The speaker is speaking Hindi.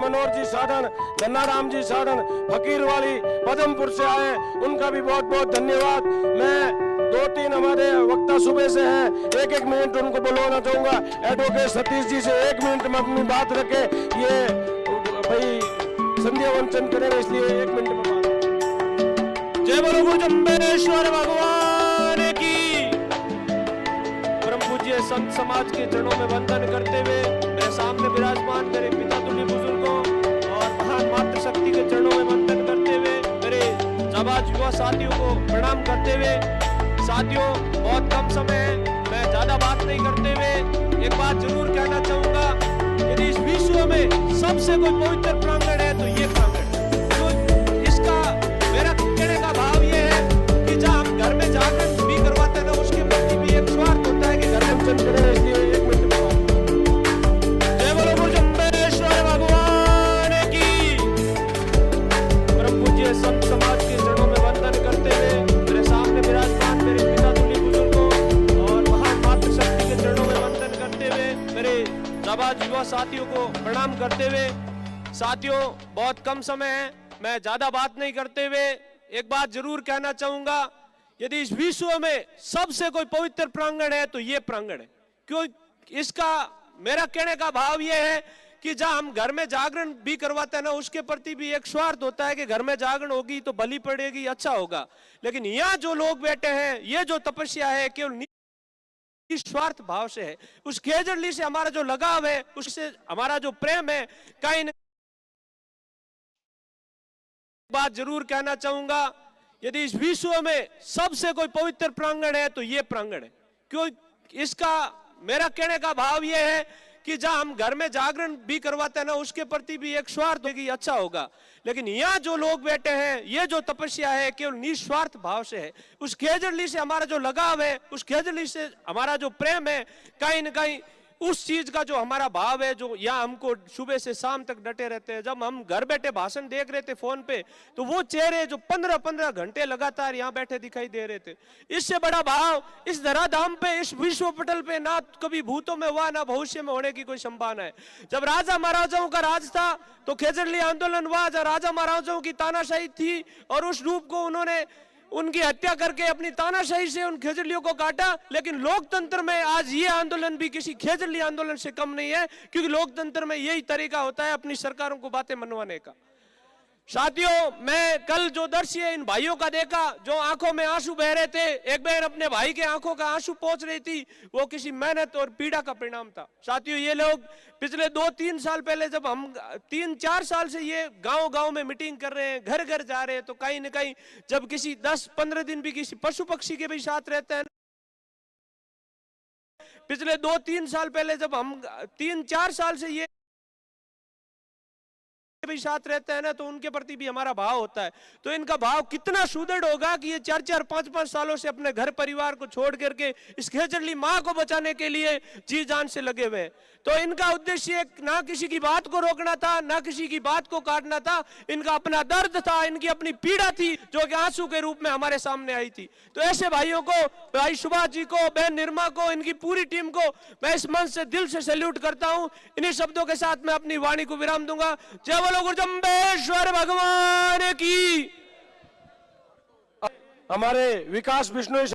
मनोहर जी साधन, धन्नाराम जी साधन, फकीर वाली पदमपुर से आए, उनका भी बहुत बहुत धन्यवाद। मैं 2-3 हमारे वक्ता सुबह से हैं, एक मिनट उनको बुलाना चाहूंगा। एडवोकेट सतीश जी से 1 मिनट में अपनी बात रखे, ये भाई संध्या वंचन करेंगे, इसलिए 1 मिनट में बात। जय बोलो गुरु जम्बेश्वर भगवान की। परम पूज्य संत समाज के चरणों में वंदन करते हुए मेरे सामने विराजमान मेरे पिता तुल्य बुजुर्गों और महान मातृशक्ति के चरणों में वंदन करते हुए मेरे जाबाज युवा साथियों को प्रणाम करते हुए, साथियों बहुत कम समय है, मैं ज्यादा बात नहीं करते हुए एक बात जरूर कहना चाहूंगा, यदि इस विश्व में सबसे कोई पवित्र प्रांगण है तो ये प्रांगण। तो इसका मेरा कहने का भाव ये है कि जहाँ हम घर में जाकर भी करवाते हैं ना, उसके प्रति भी एक स्वार्थ होता है कि घर में वंचन करें, इसलिए 1 मिनट में बात। जय बोलो गुरु जम्बेश्वर भगवान की। परम पूज्य संत समाज के चरणों में वंदन करते हुए मेरे सामने विराजमान मेरे पिता तुल्य बुजुर्गों और महान मातृशक्ति के चरणों में वंदन करते हुए मेरे जाबाज युवा साथियों को प्रणाम करते हुए, साथियों बहुत कम समय है, मैं ज्यादा बात नहीं करते हुए एक बात जरूर कहना चाहूंगा, यदि इस विश्व में सबसे कोई पवित्र प्रांगण है तो ये प्रांगण है। क्यों? इसका मेरा कहने का भाव ये है कि जहां हम घर में जागरण भी करवाते हैं ना, उसके प्रति भी एक स्वार्थ होता है कि घर में जागरण होगी तो बलि पड़ेगी, अच्छा होगा। लेकिन यहाँ जो लोग बैठे हैं, ये जो तपस्या है केवल स्वार्थ भाव से है। उस खेजड़ली से हमारा जो लगाव है, उससे हमारा जो प्रेम है, कहीं न बात जरूर कहना चाहूंगा, यदि इस विश्व में सबसे कोई पवित्र प्रांगण है तो ये प्रांगण है। क्यों? इसका मेरा कहने का भाव ये है कि जहां हम घर में जागरण भी करवाते हैं ना, उसके प्रति भी एक स्वार्थ होगी, अच्छा होगा। लेकिन यहाँ जो लोग बैठे हैं, ये जो तपस्या है केवल निस्वार्थ भाव से है। उस खेजड़ली से हमारा जो लगाव है, उस खेजड़ली से हमारा जो प्रेम है, कहीं न कहीं उस चीज का जो हमारा भाव है, जो यहाँ हमको सुबह से शाम तक डटे रहते हैं। जब हम घर बैठे भाषण देख रहे थे फोन पे, तो वो चेहरे जो 15-15 घंटे लगातार यहाँ बैठे दिखाई दे रहे थे। इससे बड़ा भाव इस धराधाम पे, इस विश्व पटल पे ना कभी भूतों में हुआ, ना भविष्य में होने की कोई संभावना है। जब राजा महाराजाओं का राज था तो खेजड़ली आंदोलन हुआ, जब राजा महाराजाओं की तानाशाही थी और उस रूप को उन्होंने उनकी हत्या करके अपनी तानाशाही से उन खेजड़लियों को काटा। लेकिन लोकतंत्र में आज ये आंदोलन भी किसी खेजड़ली आंदोलन से कम नहीं है, क्योंकि लोकतंत्र में यही तरीका होता है अपनी सरकारों को बातें मनवाने का। साथियों, मैं कल जो दृश्य इन भाइयों का देखा, जो आंखों में आंसू बह रहे थे, एक बहन अपने भाई के आंखों का आंसू पोंछ रही थी, वो किसी मेहनत और पीड़ा का परिणाम था। साथियों, ये लोग पिछले 2-3 साल पहले, जब हम 3-4 साल से ये गांव-गांव में मीटिंग कर रहे हैं, घर घर जा रहे हैं, तो कहीं न कहीं जब किसी 10-15 दिन भी किसी पशु पक्षी के भी साथ रहते हैं, पिछले 2-3 साल पहले जब हम 3-4 साल से ये भी साथ रहते हैं ना, तो उनके प्रति भी हमारा भाव होता है। तो इनका भाव कितना सुदृढ़ होगा कि ये 4-4, 5-5 सालों से अपने घर परिवार को छोड़ करके इस खेजड़ली माँ को बचाने के लिए जी जान से लगे हुए हैं। तो इनका उद्देश्य ना किसी की बात को रोकना था, ना किसी की बात को काटना था। इनका अपना दर्द था, इनकी अपनी पीड़ा थी, जो कि आंसू के रूप में हमारे सामने आई थी। तो ऐसे भाइयों को, भाई सुभाष जी को, बहन निर्मा को, इनकी पूरी टीम को मैं इस मंच से दिल से सैल्यूट करता हूं। इन्हीं शब्दों के साथ मैं अपनी वाणी को विराम दूंगा। जय बोलो गुरु जम्बेश्वर भगवान की। हमारे विकास बिश्नोई